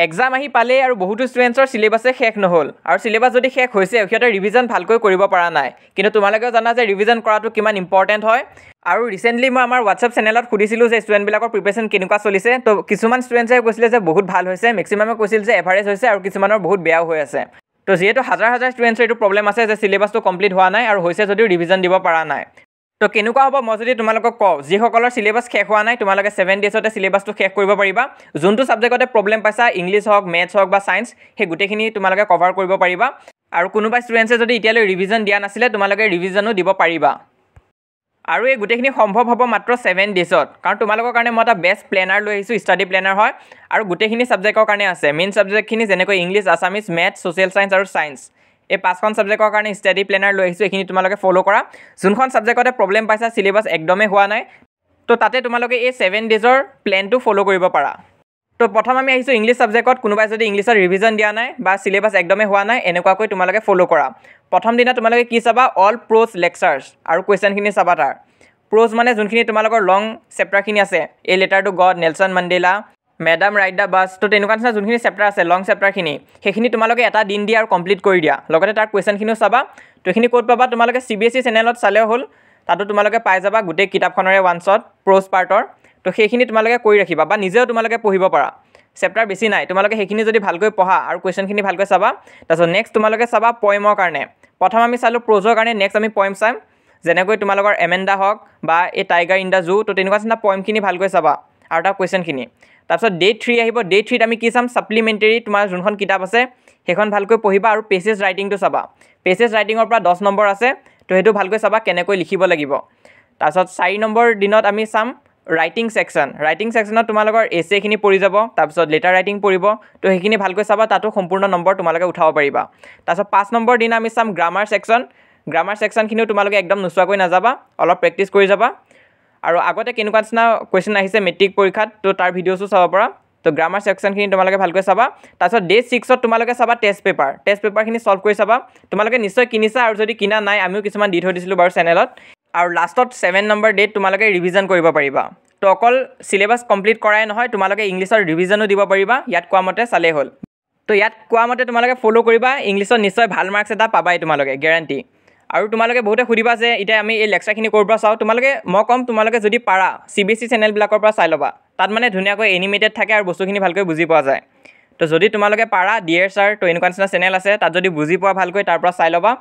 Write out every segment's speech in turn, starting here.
exam আহি পালে আৰু বহুতো ষ্টুডেণ্টছৰ চিলেবাছে শেষ নহ'ল আৰু চিলেবাছ যদি শেষ হৈছে সিহঁতে ৰিভিজন ভালকৈ কৰিব পৰা নাই কিন্তু তোমালোকেও জানা যে ৰিভিজন কৰাটো কিমান ইম্পৰ্টেণ্ট হয় আৰু ৰিচেণ্টলি মই আমাৰ হোৱাটছআপ চেনেলত সুধিছিলোঁ যে ষ্টুডেণ্টবিলাকৰ প্ৰিপেৰেশ্যন কেনেকুৱা চলিছে তো কিছুমান ষ্টুডেণ্টছে কৈছিলে যে বহুত ভাল হৈছে মেক্সিমামে কৈছিল যে এভাৰেজ হৈছে আৰু কিছুমানৰ বহুত বেয়াও হৈ আছে তো যিহেতু হাজাৰ হাজাৰ ষ্টুডেণ্টছৰ এইটো প্ৰব্লেম আছে যে চিলেবাছটো কমপ্লিট হোৱা নাই আৰু হৈছে যদিও ৰিভিজন দিব পৰা নাই তো কেনেকুৱা হ'ব মই যদি তোমালোকক কওঁ যিসকলৰ চিলেবাছ শেষ হোৱা নাই তোমালোকে 7 ডেজতে চিলেবাছটো শেষ কৰিব পাৰিবা যোনটো ছাবজেক্টতে প্ৰব্লেম পাইছা ইংলিছ হওক মেথছ হওক বা ছায়েন্স সেই গোটেইখিনি তোমালোকে কভাৰ কৰিব পাৰিবা আৰু কোনোবা ষ্টুডেণ্টছে যদি এতিয়ালৈ ৰিভিজন দিয়া নাছিলে তোমালোকে ৰিভিজনো দিব পাৰিবা আৰু এই গোটেইখিনি সম্ভৱ হ'ব মাত্ৰ 7 ডেজত কাৰণ তোমালোকৰ কাৰণে মই এটা বেষ্ট প্লেনাৰ লৈ আহিছোঁ ষ্টাডি প্লেনাৰ হয় আৰু গোটেইখিনি ছাবজেক্টৰ কাৰণে আছে মেইন ছাবজেক্টখিনি যেনেকৈ English Assamese maths social science আৰু ছায়েন্স এই 5খন ছাবজেক্টৰ কাৰণে ষ্টাডি প্লেনাৰ লৈ আহিছোঁ এইখিনি তোমালোকে ফ'ল' কৰা যোনখন ছাবজেক্টতে প্ৰব্লেম পাইছা চিলেবাছ একদমেই হোৱা নাই তো তাতে তোমালোকে এই 7 ডেজৰ প্লেনটো ফ'ল' কৰিব পাৰা তো প্ৰথম আমি আহিছোঁ ইংলিছ ছাবজেক্টত কোনোবাই যদি ইংলিছৰ ৰিভিজন দিয়া নাই বা চিলেবাছ একদমেই হোৱা নাই এনেকুৱাকৈ তোমালোকে ফ'ল' কৰা প্ৰথম দিনা তোমালোকে কি চাবা অল প্ৰ'জ লেকচাৰ্ছ আৰু কুৱেশ্যনখিনি চাবা তাৰ প্ৰ'জ মানে যোনখিনি তোমালোকৰ লং চেপ্টাৰখিনি আছে এই letter to god Nelson Mandela madam ride the bus তো তেনেকুৱা নিচিনা যোনখিনি চেপ্টাৰ আছে লং চেপ্টাৰখিনি সেইখিনি তোমালোকে এটা দিন দিয়া আৰু কমপ্লিট কৰি দিয়া লগতে তাৰ কুৱেশ্যনখিনিও চাবা তো এইখিনি ক'ত পাবা তোমালোকে CBSE চেনেলত চালেও হ'ল তাতো তোমালোকে পাই যাবা গোটেই কিতাপখনৰে ওৱানছত প্ৰ'জ পাৰ্টৰ তো সেইখিনি তোমালোকে কৰি ৰাখিবা বা নিজেও তোমালোকে পঢ়িব পাৰা চেপ্টাৰ বেছি নাই তোমালোকে সেইখিনি যদি ভালকৈ পঢ়া আৰু কুৱেশ্যনখিনি ভালকৈ চাবা তাৰপিছত নেক্সট তোমালোকে চাবা পয়েমৰ কাৰণে প্ৰথম আমি চালোঁ প্ৰ'জৰ কাৰণে নেক্সট আমি পয়েম চাম যেনেকৈ তোমালোকৰ এমেণ্ডা হওক বা এই টাইগাৰ ইন দ্য জু তো তেনেকুৱা নিচিনা পয়েমখিনি ভালকৈ চাবা আৰু তাৰ কুৱেশ্যনখিনি তাৰপিছত ডে 3 আহিব ডে 3ত আমি কি চাম ছাপ্লিমেণ্টেৰী তোমাৰ যোনখন কিতাপ আছে সেইখন ভালকৈ পঢ়িবা আৰু পেছেজ ৰাইটিংটো চাবা পেছেজ ৰাইটিঙৰ পৰা 10 নম্বৰ আছে তো সেইটো ভালকৈ চাবা কেনেকৈ লিখিব লাগিব তাৰপিছত 4 নম্বৰ দিনত আমি চাম ৰাইটিং ছেকশ্যনত তোমালোকৰ এছেখিনি পঢ়ি যাব তাৰপিছত লেটাৰ ৰাইটিং পঢ়িব তো সেইখিনি ভালকৈ চাবা তাতো সম্পূৰ্ণ নম্বৰ তোমালোকে উঠাব পাৰিবা তাৰপিছত 5 নম্বৰ দিনা আমি চাম গ্ৰামাৰ ছেকশ্যনখিনিও তোমালোকে একদম নোচোৱাকৈ নাযাবা অলপ প্ৰেক্টিছ কৰি যাবা আৰু আগতে কেনেকুৱা নিচিনা কুৱেশ্যন আহিছে মেট্ৰিক পৰীক্ষাত তো তাৰ ভিডিঅ'ছো চাব পৰা তো গ্ৰামাৰ ছেকশ্যনখিনি তোমালোকে ভালকৈ চাবা তাৰপিছত ডে 6ত তোমালোকে চাবা টেষ্ট পেপাৰখিনি ছল্ভ কৰি চাবা তোমালোকে নিশ্চয় কিনিছা আৰু যদি কিনা নাই আমিও কিছুমান দি থৈ দিছিলোঁ বাৰু চেনেলত আৰু লাষ্টত 7 নম্বৰ ডেট তোমালোকে ৰিভিজন কৰিব পাৰিবা তো অকল চিলেবাছ কমপ্লিট কৰাই নহয় তোমালোকে ইংলিছৰ ৰিভিজনো দিব পাৰিবা ইয়াত কোৱা মতে চালেই হ'ল তো ইয়াত কোৱা মতে তোমালোকে ফ'ল' কৰিবা ইংলিছত নিশ্চয় ভাল মাৰ্কছ এটা পাবাই তোমালোকে গেৰাণ্টি আৰু তোমালোকে বহুতে সুধিবা যে এতিয়া আমি এই লেকচাৰখিনি ক'ৰ পৰা চাওঁ তোমালোকে মই ক'ম তোমালোকে যদি পাৰা CBSE চেনেলবিলাকৰ পৰা চাই ল'বা তাত মানে ধুনীয়াকৈ এনিমেটেড থাকে আৰু বস্তুখিনি ভালকৈ বুজি পোৱা যায় তো যদি তোমালোকে পাৰা ডিয়াৰ ছাৰ তো এনেকুৱা নিচিনা চেনেল আছে তাত যদি বুজি পোৱা ভালকৈ তাৰ পৰা চাই ল'বা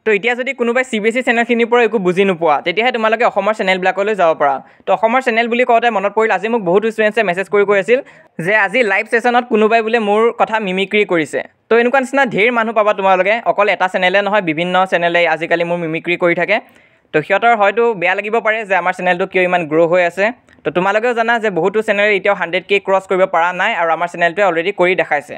তো এতিয়া যদি কোনোবাই CBSE চেনেলখিনিৰ পৰা একো বুজি নোপোৱা তেতিয়াহে তোমালোকে অসমৰ চেনেলবিলাকলৈ যাব পাৰা তো অসমৰ চেনেল বুলি কওঁতে মনত পৰিল আজি মোক বহুত ষ্টুডেণ্টছে মেছেজ কৰি আছিল যে আজি লাইভ ছেশ্যনত কোনোবাই বোলে মোৰ কথা মিমিক্ৰি কৰিছে তো এনেকুৱা নিচিনা ঢেৰ মানুহ পাবা তোমালোকে অকল এটা চেনেলে নহয় বিভিন্ন চেনেলে আজিকালি মোৰ মিমিক্ৰি কৰি থাকে তো সিহঁতৰ হয়তো বেয়া লাগিব পাৰে যে আমাৰ চেনেলটো কিয় ইমান গ্ৰ' হৈ আছে তো তোমালোকেও জানা যে বহুতো চেনেলে এতিয়াও 100K ক্ৰছ কৰিব পৰা নাই আৰু আমাৰ চেনেলটোৱে অলৰেডি কৰি দেখাইছে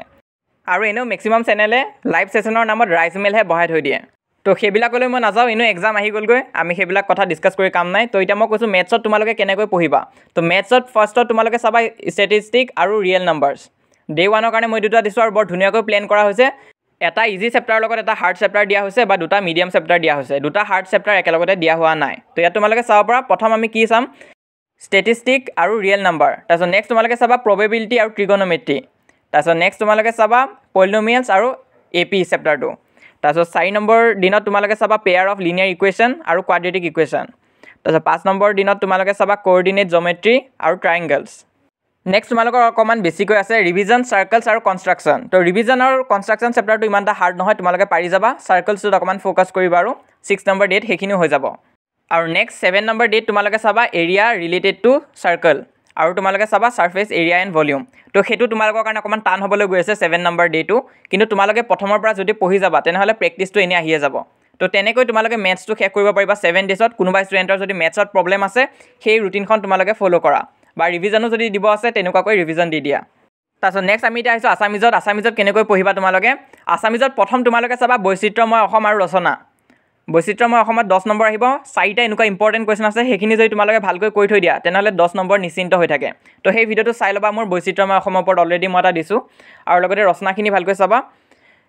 আৰু এনেও মেক্সিমাম চেনেলে লাইভ ছেশ্যনৰ নামত ৰাইজ মেলহে বহাই থৈ দিয়ে তো সেইবিলাকলৈ মই নাযাওঁ এনেও এক্সাম আহি গ'লগৈ আমি সেইবিলাক কথা ডিছকাছ কৰি কাম নাই তো এতিয়া মই কৈছোঁ মেথছত তোমালোকে কেনেকৈ পঢ়িবা তো মেথছত ফাৰ্ষ্টত তোমালোকে চাবা ষ্টেটিষ্টিক আৰু ৰিয়েল নাম্বাৰছ ডে 1ৰ কাৰণে মই দুটা দিছোঁ আৰু বৰ ধুনীয়াকৈ প্লেন কৰা হৈছে এটা ইজি চেপ্টাৰৰ লগত এটা হাৰ্ড চেপ্টাৰ দিয়া হৈছে বা দুটা মিডিয়াম চেপ্টাৰ দিয়া হৈছে দুটা হাৰ্ড চেপ্টাৰ একেলগতে দিয়া হোৱা নাই তো ইয়াত তোমালোকে চাব পৰা প্ৰথম আমি কি চাম ষ্টেটিষ্টিক আৰু ৰিয়েল নাম্বাৰ তাৰপিছত নেক্সট তোমালোকে চাবা প্ৰবেবিলিটি আৰু ট্ৰিগন'মেট্ৰি তাৰপিছত নেক্সট তোমালোকে চাবা পলিনমিয়েলছ আৰু AP চেপ্টাৰটো তাৰপিছত 4 নম্বৰ দিনত তোমালোকে চাবা পেয়াৰ অফ লিনিয়াৰ ইকুৱেশ্যন আৰু কোৱাড্ৰেটিক ইকুৱেশ্যন তাৰপিছত 5 নম্বৰ দিনত তোমালোকে চাবা কোঅৰ্ডিনেট জিঅ'মেট্ৰি আৰু ট্ৰাইংগলছ নেক্সট তোমালোকৰ অকণমান বেছিকৈ আছে ৰিভিজন চাৰ্কলছ আৰু কনষ্ট্ৰাকশ্যন তো ৰিভিজন আৰু কনষ্ট্ৰাকশ্যন চেপ্টাৰটো ইমান এটা হাৰ্ড নহয় তোমালোকে পাৰি যাবা চাৰ্কলছটোত অকণমান ফ'কাছ কৰিবা আৰু 6 নম্বৰ ডেট সেইখিনিও হৈ যাব আৰু নেক্সট 7 নম্বৰ ডেট তোমালোকে চাবা এৰিয়া ৰিলেটেড টু চাৰ্কল আৰু তোমালোকে চাবা ছাৰ্ফেচ এৰিয়া এণ্ড ভলিউম তো সেইটো তোমালোকৰ কাৰণে অকণমান টান হ'বলৈ গৈ আছে 7 নম্বৰ ডেটো কিন্তু তোমালোকে প্ৰথমৰ পৰা যদি পঢ়ি যাবা তেনেহ'লে প্ৰেক্টিছটো এনেই আহিয়ে যাব তো তেনেকৈ তোমালোকে মেথছটো শেষ কৰিব পাৰিবা 7 ডেজত কোনোবা ষ্টুডেণ্টৰ যদি মেথছত প্ৰব্লেম আছে সেই ৰুটিনখন তোমালোকে ফ'ল' কৰা বা ৰিভিজনো যদি দিব আছে তেনেকুৱাকৈ ৰিভিজন দি দিয়া তাৰপিছত নেক্সট আমি এতিয়া আহিছোঁ আছামিজত কেনেকৈ পঢ়িবা তোমালোকে আছামিজত প্ৰথম তোমালোকে চাবা বৈচিত্ৰ্যময় অসম আৰু ৰচনা বৈচিত্ৰ্যময় অসমত 10 নম্বৰ আহিব 4টা এনেকুৱা ইম্পৰ্টেণ্ট কুৱেশ্যন আছে সেইখিনি যদি তোমালোকে ভালকৈ কৰি থৈ দিয়া তেনেহ'লে 10 নম্বৰ নিশ্চিন্ত হৈ থাকে তো সেই ভিডিঅ'টো চাই ল'বা মোৰ বৈচিত্ৰ্যময় অসমৰ ওপৰত অলৰেডি মই এটা দিছোঁ আৰু লগতে ৰচনাখিনি ভালকৈ চাবা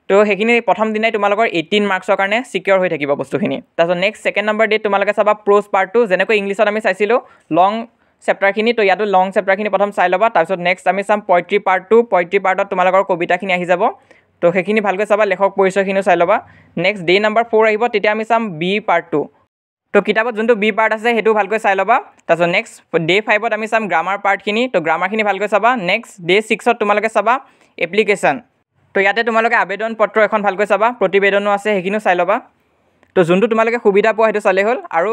তো সেইখিনি প্ৰথম দিনাই তোমালোকৰ 18 মাৰ্কছৰ কাৰণে চিকিউৰ হৈ থাকিব বস্তুখিনি তাৰপিছত নেক্সট 2nd নম্বৰ ডেট তোমালোকে চাবা প্ৰ'জ পাৰ্টটো যেনেকৈ ইংলিছত আমি চাইছিলোঁ লং চেপ্টাৰখিনি তো ইয়াতো লং চেপ্টাৰখিনি প্ৰথম চাই ল'বা তাৰপিছত নেক্সট আমি চাম পয়েট্ৰি পাৰ্ট 2 পয়েট্ৰি পাৰ্টত তোমালোকৰ কবিতাখিনি আহি যাব তো সেইখিনি ভালকৈ চাবা লেখক পৰিচয়খিনিও চাই ল'বা নেক্সট ডে নাম্বাৰ 4 আহিব তেতিয়া আমি চাম বি পাৰ্ট 2 তো কিতাপত যোনটো বি পাৰ্ট আছে সেইটো ভালকৈ চাই ল'বা তাৰপিছত নেক্সট ডে 5ত আমি চাম গ্ৰামাৰ পাৰ্টখিনি তো গ্ৰামাৰখিনি ভালকৈ চাবা নেক্সট ডে 6ত তোমালোকে চাবা এপ্লিকেশ্যন তো ইয়াতে তোমালোকে আবেদন পত্ৰ এখন ভালকৈ চাবা প্ৰতিবেদনো আছে সেইখিনিও চাই ল'বা তো যোনটো তোমালোকে সুবিধা পোৱা সেইটো চালে হ'ল আৰু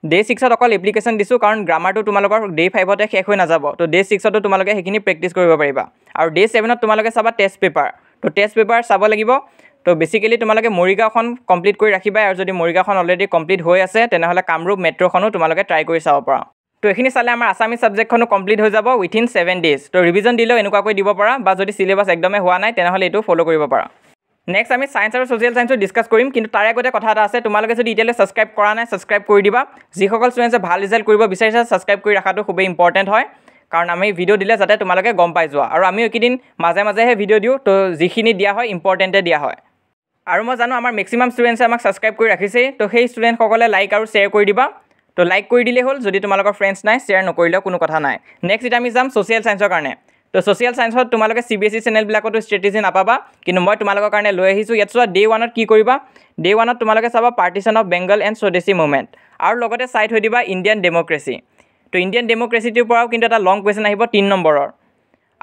ডে 6ত অকল এপ্লিকেশ্যন দিছোঁ কাৰণ গ্ৰামাৰটো তোমালোকৰ ডে 5তে শেষ হৈ নাযাব তো ডে 6তো তোমালোকে সেইখিনি প্ৰেক্টিছ কৰিব পাৰিবা আৰু ডে 7ত তোমালোকে চাবা টেষ্ট পেপাৰ তো টেষ্ট পেপাৰ চাব লাগিব তো বেসিক্যালি তোমালোকে মৰিগাঁওখন কমপ্লিট কৰি ৰাখিবা আৰু যদি মৰিগাঁওখন অলৰেডি কমপ্লিট হৈ আছে তেনেহ'লে কামৰূপ মেট্ৰ'খনো তোমালোকে ট্ৰাই কৰি চাব পাৰা তো এইখিনি চালে আমাৰ আছামিজ সাবজেক্টখনো কমপ্লিট হৈ যাব উইথিন 7 ডেজ তো ৰিভিজন দিলেও এনেকুৱাকৈ দিব পাৰা বা যদি সিলেবাস একদমে হোৱা নাই তেনেহ'লে এইটো ফ'লো কৰিব পাৰা নেক্সট আমি সায়েন্স আৰু সোশ্যাল সায়েন্সো ডিসকাস কৰিম কিন্তু তাৰে আগতে কথা এটা আছে তোমালোকে যদি এতিয়ালৈ সাবস্ক্ৰাইব কৰা নাই সাবস্ক্ৰাইব কৰি দিবা যিসকল ষ্টুডেণ্টছে ভাল ৰিজাল্ট কৰিব বিচাৰিছে সাবস্ক্ৰাইব কৰি ৰাখাটো খুবেই ইম্পৰ্টেণ্ট হয় কাৰণ আমি ভিডিঅ' দিলে যাতে তোমালোকে গম পাই যোৱা আৰু আমি এইকেইদিন মাজে মাজেহে ভিডিঅ' দিওঁ তো যিখিনি দিয়া হয় ইম্পৰ্টেণ্টে দিয়া হয় আৰু মই জানো আমাৰ মেক্সিমাম ষ্টুডেণ্টছে আমাক সাবস্ক্ৰাইব কৰি ৰাখিছে তো সেই ষ্টুডেণ্টসকলে লাইক আৰু শ্বেয়াৰ কৰি দিবা তো লাইক কৰি দিলে হ'ল যদি তোমালোকৰ ফ্ৰেণ্ডছ নাই শ্বেয়াৰ নকৰিলেও কোনো কথা নাই নেক্সট এটা আমি যাম সোশ্যাল সায়েন্সৰ কাৰণে তো সোশ্যাল সায়েন্সত তোমালোকে CBSE চেনেলবিলাকতো ষ্ট্ৰেটেজি নাপাবা কিন্তু মই তোমালোকৰ কাৰণে লৈ আহিছোঁ ইয়াত চোৱা ডে 1ত কি কৰিবা ডে 1ত তোমালোকে চাবা পাৰ্টিশ্যন অফ বেংগল এণ্ড স্বদেশী মুভমেণ্ট আৰু লগতে চাই থৈ দিবা ইণ্ডিয়ান ডেম'ক্ৰেচি তো ইণ্ডিয়ান ডেম'ক্ৰেচিটোৰ পৰাও কিন্তু এটা লং কুৱেশ্যন আহিব 3 নম্বৰৰ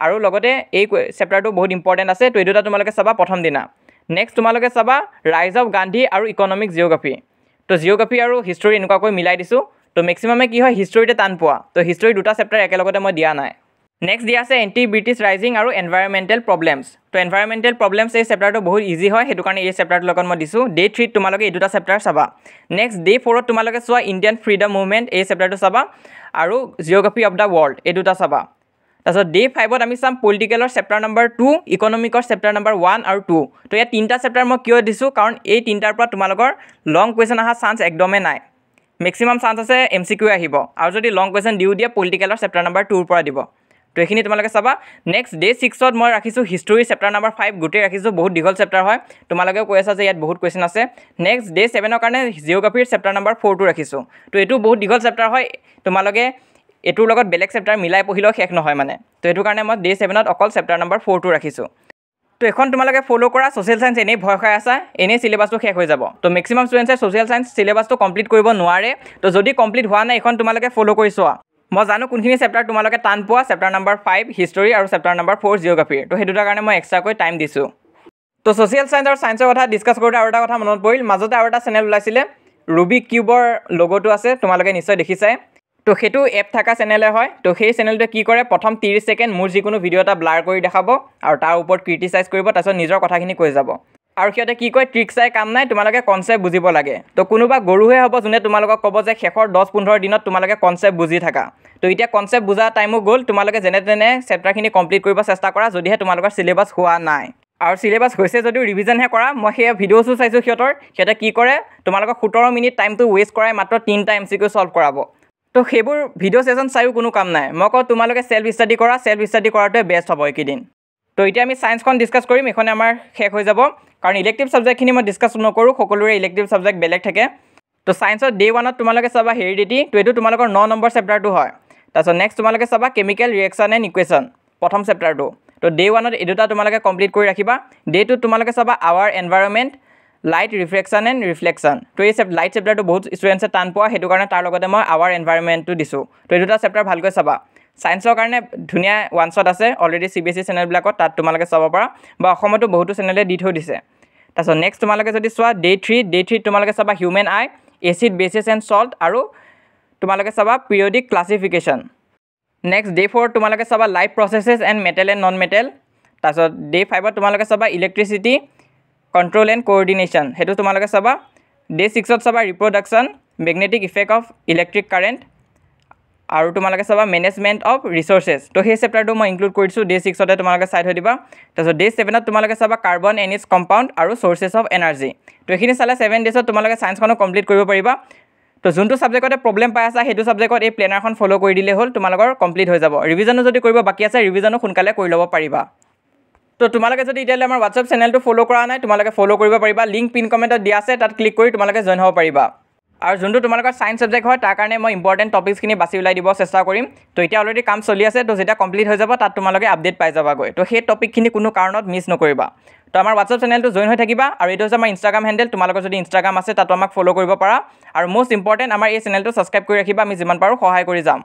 আৰু লগতে এই চেপ্টাৰটো বহুত ইম্পৰ্টেণ্ট আছে তো এই দুটা তোমালোকে চাবা প্ৰথম দিনা নেক্সট তোমালোকে চাবা ৰাইজ অফ গান্ধী আৰু ইকনমিক জিঅ'গ্ৰাফি তো জিঅ'গ্ৰাফি আৰু হিষ্ট্ৰী এনেকুৱাকৈ মিলাই দিছোঁ তো মেক্সিমামে কি হয় হিষ্ট্ৰীতে টান পোৱা তো হিষ্ট্ৰী দুটা চেপ্টাৰ একেলগতে মই দিয়া নাই নেক্সট দিয়া আছে এণ্টি ব্ৰিটিছ ৰাইজিং আৰু এনভাইৰমেণ্টেল প্ৰব্লেমছ তো এনভাইৰমেণ্টেল প্ৰব্লেমছ এই চেপ্টাৰটো বহুত ইজি হয় সেইটো কাৰণে এই চেপ্টাৰটোৰ লগত মই দিছোঁ ডে 3ত তোমালোকে এই দুটা চেপ্টাৰ চাবা নেক্সট ডে 4ত তোমালোকে চোৱা ইণ্ডিয়ান ফ্ৰীডম মুভমেণ্ট এই চেপ্টাৰটো চাবা আৰু জিঅ'গ্ৰাফি অফ দ্য ৱৰ্ল্ড এই দুটা চাবা তাৰপিছত ডে 5ত আমি চাম পলিটিকেলৰ চেপ্টাৰ নম্বৰ 2 ইকনমিকৰ চেপ্টাৰ নম্বৰ 1 আৰু 2 তো ইয়াত তিনিটা চেপ্টাৰ মই কিয় দিছোঁ কাৰণ এই তিনিটাৰ পৰা তোমালোকৰ লং কুৱেশ্যন অহা চান্স একদমেই নাই মেক্সিমাম চান্স আছে MCQ আহিব আৰু যদি লং কুৱেশ্যন দিও দিয়ে পলিটিকেলৰ চেপ্টাৰ নম্বৰ 2ৰ পৰা দিব তো এইখিনি তোমালোকে চাবা নেক্সট ডে 6ত মই ৰাখিছোঁ হিষ্ট্ৰী চেপ্টাৰ নম্বৰ 5 গোটেই ৰাখিছোঁ বহুত দীঘল চেপ্টাৰ হয় তোমালোকেও কৈ আছা যে ইয়াত বহুত কুৱেশ্যন আছে নেক্সট ডে 7ৰ কাৰণে জিঅ'গ্ৰাফিৰ চেপ্টাৰ নম্বৰ 4টো ৰাখিছোঁ তো এইটো বহুত দীঘল চেপ্টাৰ হয় তোমালোকে এইটোৰ লগত বেলেগ চেপ্টাৰ মিলাই পঢ়িলেও শেষ নহয় মানে তো এইটো কাৰণে মই ডে 7ত অকল চেপ্টাৰ নম্বৰ 4টো ৰাখিছোঁ তো এখন তোমালোকে ফ'ল' কৰা সোশ্যাল সায়েন্স এনেই ভয় খাই আছা এনেই চিলেবাছটো শেষ হৈ যাব তো মেক্সিমাম ষ্টুডেণ্টছে সোশ্যাল সায়েন্স চিলেবাছটো কমপ্লিট কৰিব নোৱাৰে তো যদি কমপ্লিট হোৱা নাই এখন তোমালোকে ফ'ল' কৰি চোৱা মই জানো কোনখিনি চেপ্টাৰ তোমালোকে টান পোৱা চেপ্টাৰ নম্বৰ 5 হিষ্ট্ৰী আৰু চেপ্টাৰ নম্বৰ 4 জিঅ'গ্ৰাফি তো সেইটো কাৰণে মই এক্সট্ৰাকৈ টাইম দিছোঁ তো সোশ্যাল সায়েন্স আৰু সায়েন্সৰ কথা ডিছকাছ কৰোঁতে আৰু এটা কথা মনত পৰিল মাজতে আৰু এটা চেনেল ওলাইছিলে ৰুবিক কিউবৰ লগ'টো আছে তোমালোকে নিশ্চয় দেখিছাই তো সেইটো এপ থকা চেনেলে হয় তো সেই চেনেলটোৱে কি কৰে প্ৰথম 30 ছেকেণ্ড মোৰ যিকোনো ভিডিঅ' এটা ব্লাৰ কৰি দেখাব আৰু তাৰ ওপৰত ক্ৰিটিচাইজ কৰিব তাৰপিছত নিজৰ কথাখিনি কৈ যাব আৰু সিহঁতে কি কয় ট্ৰিক চাই কাম নাই তোমালোকে কনচেপ্ট বুজিব লাগে তো কোনোবা গৰুহে হ'ব যোনে তোমালোকক ক'ব যে শেষৰ 10-15 দিনত তোমালোকে কনচেপ্ট বুজি থাকা তো এতিয়া কনচেপ্ট বুজা টাইমো গ'ল তোমালোকে যেনে তেনে চেপ্টাৰখিনি কমপ্লিট কৰিব চেষ্টা কৰা যদিহে তোমালোকৰ চিলেবাছ হোৱা নাই আৰু চিলেবাছ হৈছে যদিও ৰিভিজনহে কৰা মই সেই ভিডিঅ'ছো চাইছোঁ সিহঁতে কি কৰে তোমালোকক 17 মিনিট টাইমটো ৱেষ্ট কৰাই মাত্ৰ 3টা MCQ ছল্ভ কৰাব তো সেইবোৰ ভিডিঅ' ছেশ্যন চাইও কোনো কাম নাই মই কওঁ তোমালোকে সেল্ফ ষ্টাডি কৰা সেল্ফ ষ্টাডি কৰাটোৱে বেষ্ট হ'ব এইকেইদিন তো এতিয়া আমি সায়েন্সখন ডিছকাছ কৰিম এইখনে আমাৰ শেষ হৈ যাব কাৰণ ইলেক্টিভ ছাবজেক্টখিনি মই ডিছকাছ নকৰোঁ সকলোৰে ইলেক্টিভ ছাবজেক্ট বেলেগ থাকে তো সায়েন্সত ডে 1ত তোমালোকে চাবা হেৰিডিটি তো এইটো তোমালোকৰ 9 নম্বৰ চেপ্টাৰটো হয় তাৰপিছত নেক্সট তোমালোকে চাবা কেমিকেল ৰিয়েকশ্যন এণ্ড ইকুৱেশ্যন প্ৰথম চেপ্টাৰটো তো ডে 1ত এই দুটা তোমালোকে কমপ্লিট কৰি ৰাখিবা ডে 2ত তোমালোকে চাবা আৱাৰ environment light refraction and reflection তো এই লাইট চেপ্টাৰটো বহুত ষ্টুডেণ্টছে টান পোৱা সেইটো কাৰণে তাৰ লগতে মই আৱাৰ এনভাইৰনমেণ্টটো দিছোঁ তো এই দুটা চেপ্টাৰ ভালকৈ চাবা সায়েন্সৰ কাৰণে ধুনীয়া ওৱান শ্বট আছে অলৰেডি CBSE চেনেলবিলাকত তাত তোমালোকে চাব পাৰা বা অসমতো বহুতো চেনেলে দি থৈ দিছে তাৰপিছত নেক্সট তোমালোকে যদি চোৱা ডে 3 তোমালোকে চাবা human I acid basis and salt আৰু তোমালোকে চাবা পিৰিয়ডিক ক্লাছিফিকেশ্যন নেক্সট ডে 4 তোমালোকে চাবা life processes and metal and non metal তাৰপিছত ডে 5ত তোমালোকে চাবা ইলেক্ট্ৰিচিটি কণ্ট্ৰল এণ্ড কোঅৰ্ডিনেশ্যন সেইটো তোমালোকে চাবা ডে 6ত চাবা reproduction magnetic effect of electric current আৰু তোমালোকে চাবা মেনেজমেণ্ট অফ ৰিচোৰ্চেছ তো সেই চেপ্টাৰটো মই ইনক্লুড কৰিছোঁ ডে 6তে তোমালোকে চাই থৈ দিবা তাৰপিছত ডে 7ত তোমালোকে চাবা কাৰ্বন এণ্ড ইটছ কম্পাউণ্ড আৰু চ'ৰ্চেছ অফ এনাৰ্জি তো এইখিনি চালে 7 ডেজত তোমালোকে সায়েন্সখনো কমপ্লিট কৰিব পাৰিবা তো যোনটো ছাবজেক্টতে প্ৰব্লেম পাই আছা সেইটো ছাবজেক্টত এই প্লেনাৰখন ফ'ল' কৰি দিলে হ'ল তোমালোকৰ কমপ্লিট হৈ যাব ৰিভিজনো যদি কৰিব বাকী আছে ৰিভিজনো সোনকালে কৰি ল'ব পাৰিবা তো তোমালোকে যদি এতিয়ালৈ আমাৰ হোৱাটছআপ চেনেলটো ফ'ল' কৰা নাই তোমালোকে ফ'ল' কৰিব পাৰিবা লিংক পিন কমেণ্টত দিয়া আছে তাত ক্লিক কৰি তোমালোকে জইন হ'ব পাৰিবা আৰু যোনটো তোমালোকৰ সায়েন্স সাবজেক্ট হয় তাৰ কাৰণে মই ইম্পৰ্টেণ্ট টপিকছখিনি বাছি উলাই দিব চেষ্টা কৰিম তো এতিয়া অলৰেডি কাম চলি আছে তো যেতিয়া কমপ্লিট হৈ যাব তাত তোমালোকে আপডেট পাই যাবাগৈ তো সেই টপিকখিনি কোনো কাৰণত মিছ নকৰিবা তো আমাৰ হোৱাটছআপ চেনেলটো জইন হৈ থাকিবা আৰু এইটো হৈছে আমাৰ ইনষ্টাগ্ৰাম হেণ্ডেল তোমালোকৰ যদি ইনষ্টাগ্ৰাম আছে তাতো আমাক ফ'ল' কৰিব পাৰা আৰু মষ্ট ইম্পৰ্টেণ্ট আমাৰ এই চেনেলটো ছাবস্ক্ৰাইব কৰি ৰাখিবা আমি যিমান পাৰোঁ সহায় কৰি যাম